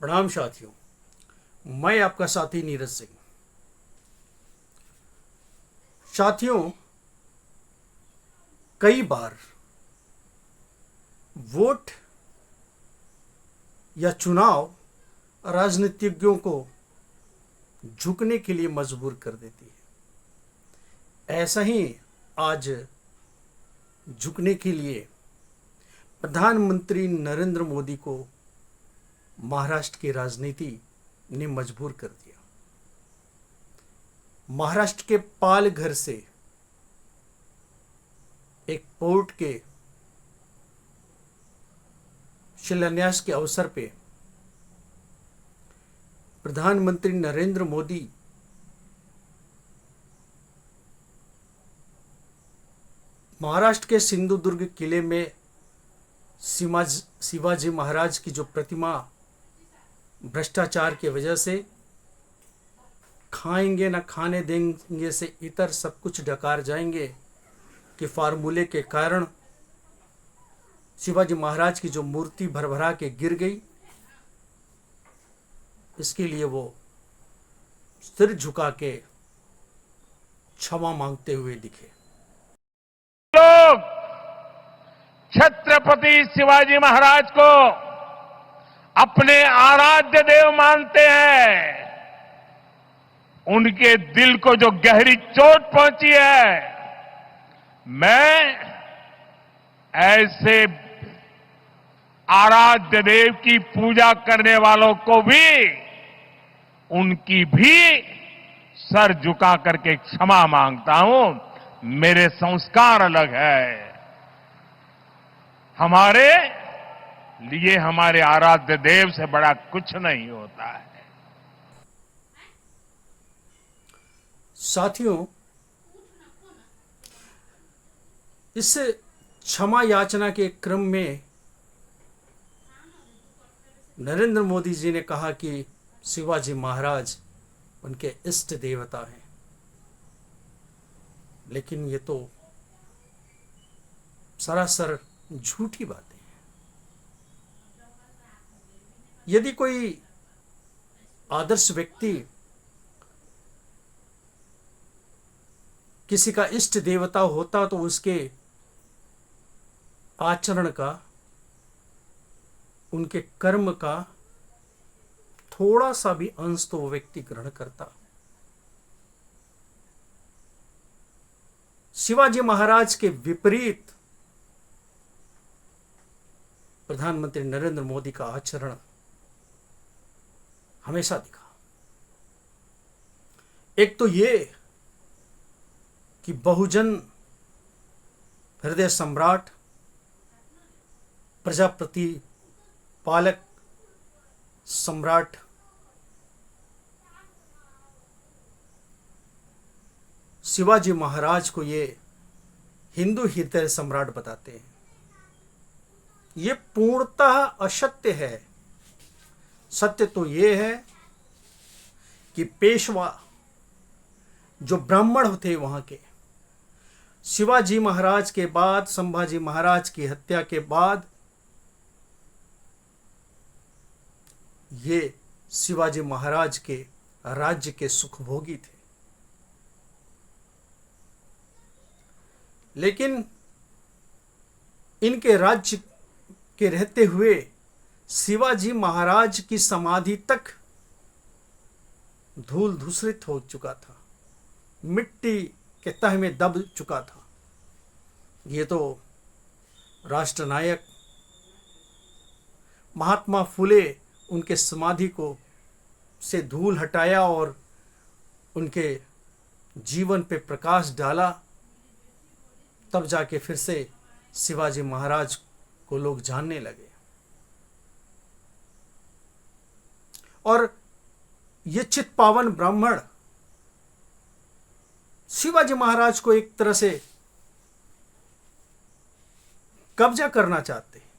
प्रणाम साथियों, मैं आपका साथी नीरज सिंह। साथियों, कई बार वोट या चुनाव राजनीतिज्ञों को झुकने के लिए मजबूर कर देती है। ऐसा ही आज झुकने के लिए प्रधानमंत्री नरेंद्र मोदी को महाराष्ट्र की राजनीति ने मजबूर कर दिया। महाराष्ट्र के पालघर से एक पोर्ट के शिलान्यास के अवसर पे प्रधानमंत्री नरेंद्र मोदी महाराष्ट्र के सिंधुदुर्ग किले में शिवाजी महाराज की जो प्रतिमा भ्रष्टाचार की वजह से खाएंगे ना खाने देंगे से इतर सब कुछ डकार जाएंगे कि फार्मूले के कारण शिवाजी महाराज की जो मूर्ति भरभरा के गिर गई, इसके लिए वो सिर झुका के क्षमा मांगते हुए दिखे। लोग छत्रपति शिवाजी महाराज को अपने आराध्य देव मानते हैं। उनके दिल को जो गहरी चोट पहुंची है, मैं ऐसे आराध्य देव की पूजा करने वालों को भी उनकी भी सर झुका करके क्षमा मांगता हूं। मेरे संस्कार अलग है। हमारे लिए हमारे आराध्य देव से बड़ा कुछ नहीं होता है। साथियों, इस क्षमा याचना के क्रम में नरेंद्र मोदी जी ने कहा कि शिवाजी महाराज उनके इष्ट देवता हैं, लेकिन ये तो सरासर झूठी बातें हैं। यदि कोई आदर्श व्यक्ति किसी का इष्ट देवता होता तो उसके आचरण का, उनके कर्म का थोड़ा सा भी अंश तो वो व्यक्ति ग्रहण करता। शिवाजी महाराज के विपरीत प्रधानमंत्री नरेंद्र मोदी का आचरण हमेशा दिखा। एक तो ये कि बहुजन हृदय सम्राट, प्रजापति पालक सम्राट शिवाजी महाराज को ये हिंदू हृदय सम्राट बताते हैं। ये पूर्णतः असत्य है। सत्य तो ये है कि पेशवा जो ब्राह्मण थे वहां के, शिवाजी महाराज के बाद, संभाजी महाराज की हत्या के बाद, ये शिवाजी महाराज के राज्य के सुखभोगी थे। लेकिन इनके राज्य के रहते हुए शिवाजी महाराज की समाधि तक धूल धूसरित हो चुका था, मिट्टी के तह में दब चुका था। ये तो राष्ट्रनायक महात्मा फुले उनके समाधि को से धूल हटाया और उनके जीवन पे प्रकाश डाला, तब जाके फिर से शिवाजी महाराज को लोग जानने लगे। और ये चित पावन ब्राह्मण शिवाजी महाराज को एक तरह से कब्जा करना चाहते हैं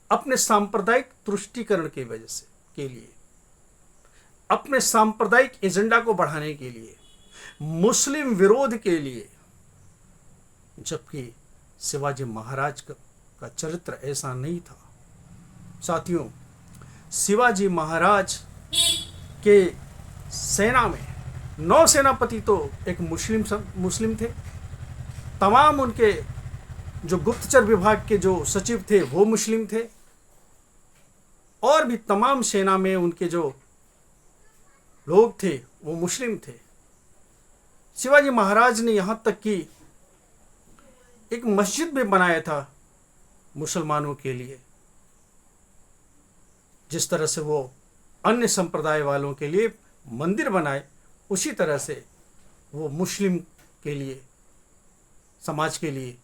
अपने सांप्रदायिक तुष्टीकरण की वजह से, के लिए, अपने सांप्रदायिक एजेंडा को बढ़ाने के लिए, मुस्लिम विरोध के लिए। जबकि शिवाजी महाराज का चरित्र ऐसा नहीं था। साथियों, शिवाजी महाराज के सेना में 9 सेनापति तो एक मुस्लिम थे, तमाम उनके जो गुप्तचर विभाग के जो सचिव थे वो मुस्लिम थे, और भी तमाम सेना में उनके जो लोग थे वो मुस्लिम थे। शिवाजी महाराज ने यहाँ तक कि एक मस्जिद भी बनाया था मुसलमानों के लिए, जिस तरह से वो अन्य संप्रदाय वालों के लिए मंदिर बनाए, उसी तरह से वो मुस्लिम के लिए, समाज के लिए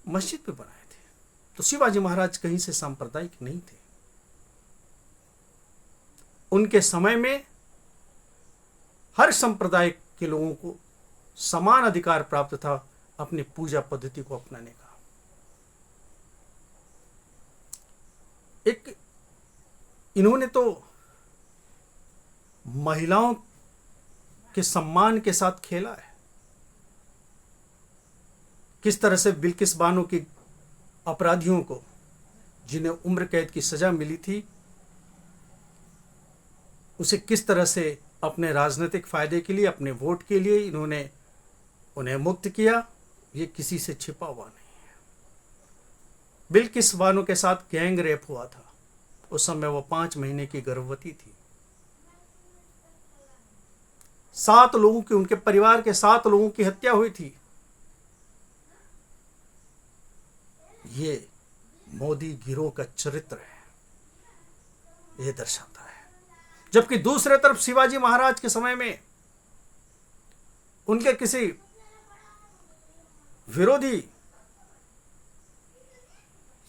मस्जिद भी बनाए थे। तो शिवाजी महाराज कहीं से सांप्रदायिक नहीं थे। उनके समय में हर संप्रदाय के लोगों को समान अधिकार प्राप्त था अपनी पूजा पद्धति को अपनाने का। एक इन्होंने तो महिलाओं के सम्मान के साथ खेला है। किस तरह से बिल्किस बानो की अपराधियों को, जिन्हें उम्र कैद की सजा मिली थी, उसे किस तरह से अपने राजनीतिक फायदे के लिए, अपने वोट के लिए इन्होंने उन्हें मुक्त किया, ये किसी से छिपा हुआ नहीं है। बिल्किस बानो के साथ गैंग रेप हुआ था। उस समय वो 5 महीने की गर्भवती थी। 7 लोगों की, उनके परिवार के 7 लोगों की हत्या हुई थी। ये मोदी गिरोह का चरित्र है, ये दर्शाता है। जबकि दूसरे तरफ शिवाजी महाराज के समय में उनके किसी विरोधी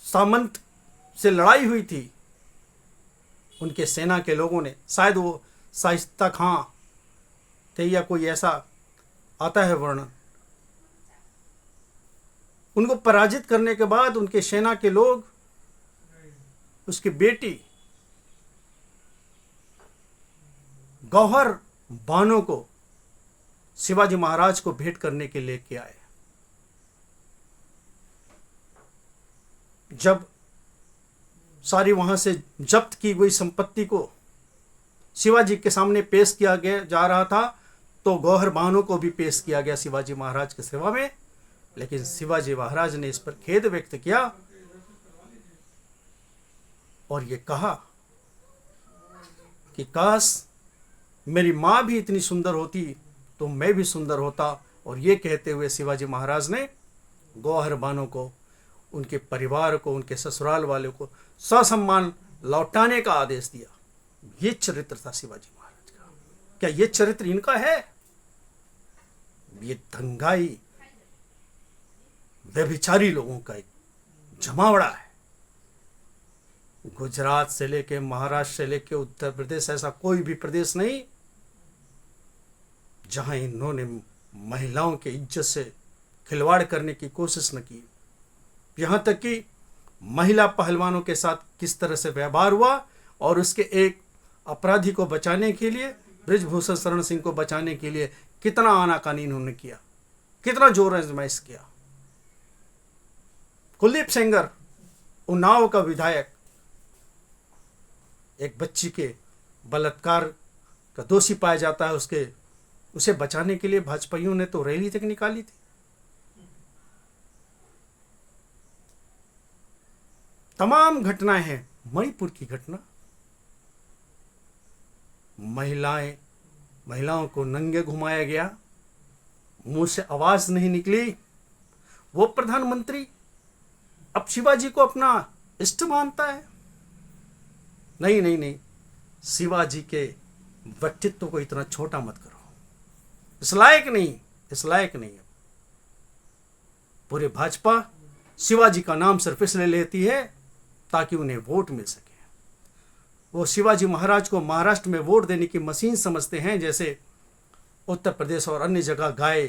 सामंत से लड़ाई हुई थी। उनके सेना के लोगों ने, शायद वो शाइस्ता खां थे या कोई ऐसा आता है वर्णन, उनको पराजित करने के बाद उनके सेना के लोग उसकी बेटी गौहर बानो को शिवाजी महाराज को भेंट करने के लेके आए। जब सारी वहां से जब्त की गई संपत्ति को शिवाजी के सामने पेश किया गया जा रहा था, तो गौहर बानो को भी पेश किया गया शिवाजी महाराज की सेवा में। लेकिन शिवाजी महाराज ने इस पर खेद व्यक्त किया और ये कहा कि काश मेरी मां भी इतनी सुंदर होती तो मैं भी सुंदर होता। और ये कहते हुए शिवाजी महाराज ने गौहर बानो को, उनके परिवार को, उनके ससुराल वालों को ससम्मान लौटाने का आदेश दिया। ये चरित्र था शिवाजी महाराज का। क्या ये चरित्र इनका है? ये दंगाई व्यभिचारी लोगों का एक जमावड़ा है। गुजरात से लेके महाराष्ट्र से लेके उत्तर प्रदेश, ऐसा कोई भी प्रदेश नहीं जहां इन्होंने महिलाओं के इज्जत से खिलवाड़ करने की कोशिश न की। यहां तक कि महिला पहलवानों के साथ किस तरह से व्यवहार हुआ और उसके एक अपराधी को बचाने के लिए, बृजभूषण शरण सिंह को बचाने के लिए कितना आनाकानी इन्होंने किया, कितना जोर आजमाइश किया। कुलदीप सेंगर, उन्नाव का विधायक, एक बच्ची के बलात्कार का दोषी पाया जाता है, उसे बचाने के लिए भाजपाइयों ने तो रैली तक निकाली थी। तमाम घटनाएं हैं। मणिपुर की घटना, महिलाओं को नंगे घुमाया गया, मुंह से आवाज नहीं निकली। वो प्रधानमंत्री अब शिवाजी को अपना इष्ट मानता है। नहीं नहीं नहीं, शिवाजी के व्यक्तित्व को इतना छोटा मत करो। इस लायक नहीं। पूरे भाजपा शिवाजी का नाम सिर्फ इसलिए लेती है ताकि उन्हें वोट मिल सके। वो शिवाजी महाराज को महाराष्ट्र में वोट देने की मशीन समझते हैं, जैसे उत्तर प्रदेश और अन्य जगह गाय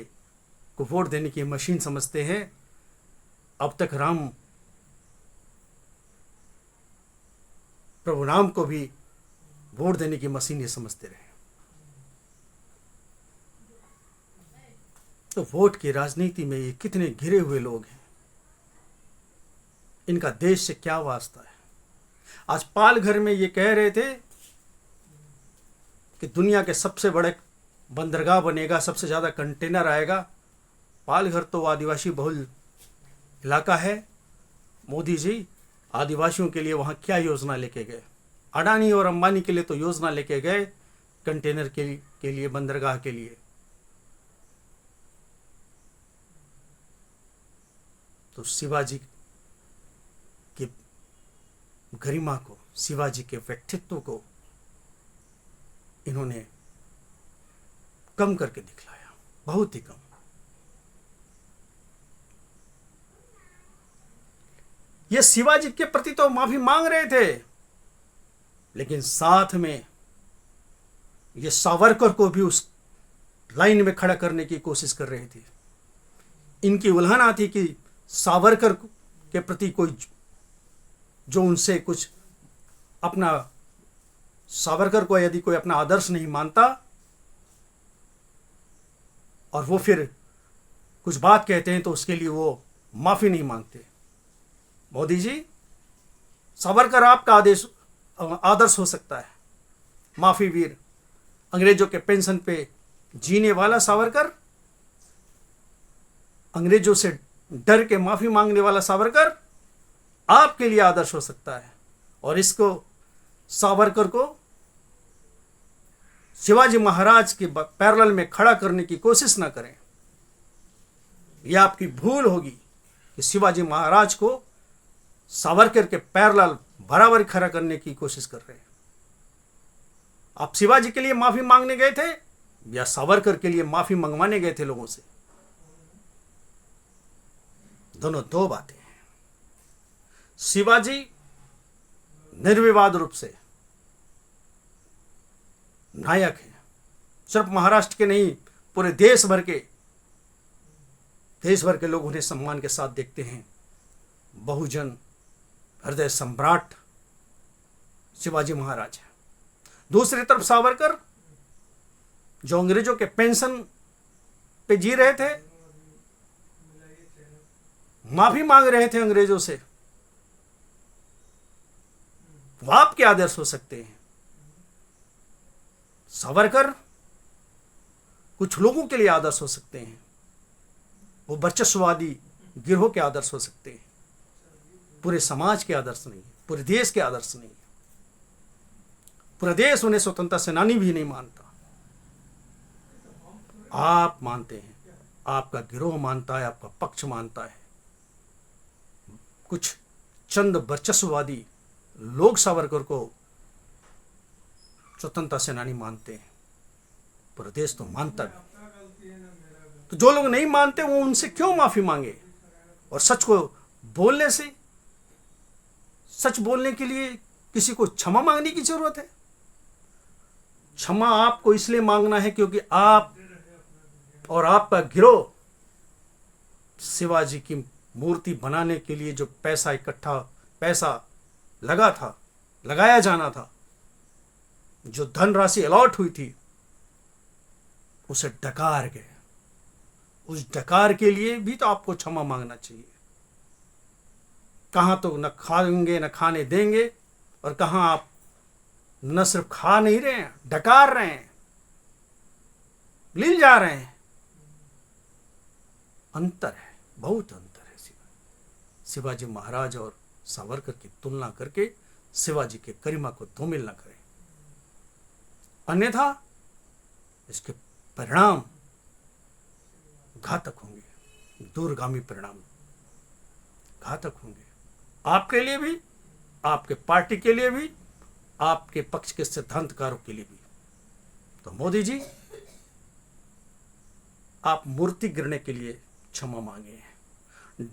को वोट देने की मशीन समझते हैं। अब तक प्रभु राम को भी वोट देने की मशीन ये समझते रहे। तो वोट की राजनीति में ये कितने घिरे हुए लोग हैं, इनका देश से क्या वास्ता है। आज पालघर में ये कह रहे थे कि दुनिया के सबसे बड़े बंदरगाह बनेगा, सबसे ज़्यादा कंटेनर आएगा। पालघर तो आदिवासी बहुल इलाका है। मोदी जी आदिवासियों के लिए वहाँ क्या योजना लेके गए? अडानी और अंबानी के लिए तो योजना लेके गए कंटेनर के लिए बंदरगाह के लिए। तो शिवाजी की गरिमा को, शिवाजी के व्यक्तित्व को इन्होंने कम करके दिखलाया, बहुत ही कम। ये शिवाजी के प्रति तो माफी मांग रहे थे, लेकिन साथ में ये सावरकर को भी उस लाइन में खड़ा करने की कोशिश कर रहे थे। इनकी उल्हाना थी कि सावरकर के प्रति कोई जो उनसे कुछ अपना, सावरकर को यदि कोई अपना आदर्श नहीं मानता और वो फिर कुछ बात कहते हैं तो उसके लिए वो माफी नहीं मांगते। मोदी जी, सावरकर आपका आदर्श हो सकता है, माफी वीर, अंग्रेजों के पेंशन पे जीने वाला सावरकर, अंग्रेजों से डर के माफी मांगने वाला सावरकर आपके लिए आदर्श हो सकता है। और इसको, सावरकर को शिवाजी महाराज के पैरेलल में खड़ा करने की कोशिश ना करें। यह आपकी भूल होगी कि शिवाजी महाराज को सावरकर के पैरेलल बराबर खड़ा करने की कोशिश कर रहे हैं। आप शिवाजी के लिए माफी मांगने गए थे या सावरकर के लिए माफी मंगवाने गए थे लोगों से? दोनों दो बातें हैं। शिवाजी निर्विवाद रूप से नायक है, सिर्फ महाराष्ट्र के नहीं, पूरे देश भर के लोग उन्हें सम्मान के साथ देखते हैं। बहुजन हृदय सम्राट शिवाजी महाराज है। दूसरी तरफ सावरकर, जो अंग्रेजों के पेंशन पे जी रहे थे, माफी मांग रहे थे अंग्रेजों से, वो आपके आदर्श हो सकते हैं। सावरकर कुछ लोगों के लिए आदर्श हो सकते हैं, वो वर्चस्ववादी गिरोह के आदर्श हो सकते हैं, पूरे समाज के आदर्श नहीं, पूरे देश के आदर्श नहीं। पूरा देश उन्हें स्वतंत्रता सेनानी भी नहीं मानता। आप मानते हैं, आपका गिरोह मानता है, आपका पक्ष मानता है। कुछ चंद वर्चस्ववादी लोग सावरकर को स्वतंत्रता सेनानी मानते हैं, पूरा देश तो मानता नहीं। तो जो लोग नहीं मानते वो उनसे क्यों माफी मांगे? और सच को बोलने से, सच बोलने के लिए किसी को क्षमा मांगने की जरूरत है? क्षमा आपको इसलिए मांगना है क्योंकि आप और आपका गिरोह शिवाजी की मूर्ति बनाने के लिए जो पैसा लगाया जाना था, जो धनराशि अलॉट हुई थी, उसे डकार गए। उस डकार के लिए भी तो आपको क्षमा मांगना चाहिए। कहां तो न खाएंगे न खाने देंगे, और कहां आप न सिर्फ खा नहीं रहे हैं, डकार रहे हैं, ले जा रहे हैं। अंतर है, बहुत अंतर है। शिवाजी महाराज और सावरकर की तुलना करके शिवाजी के गरिमा को धूमिल न करें, अन्यथा इसके परिणाम घातक होंगे, दूरगामी परिणाम घातक होंगे, आपके लिए भी, आपके पार्टी के लिए भी, आपके पक्ष के सिद्धांतकारों के लिए भी। तो मोदी जी, आप मूर्ति गिरने के लिए क्षमा मांगे हैं,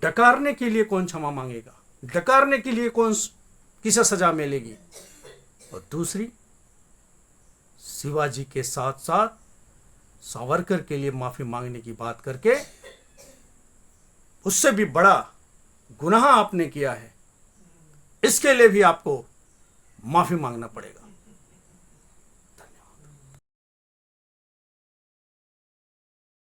डकारने के लिए कौन क्षमा मांगेगा? डकारने के लिए कौन, किसे सजा मिलेगी? और दूसरी, शिवाजी के साथ साथ सावरकर के लिए माफी मांगने की बात करके उससे भी बड़ा गुनाह आपने किया है, इसके लिए भी आपको माफी मांगना पड़ेगा।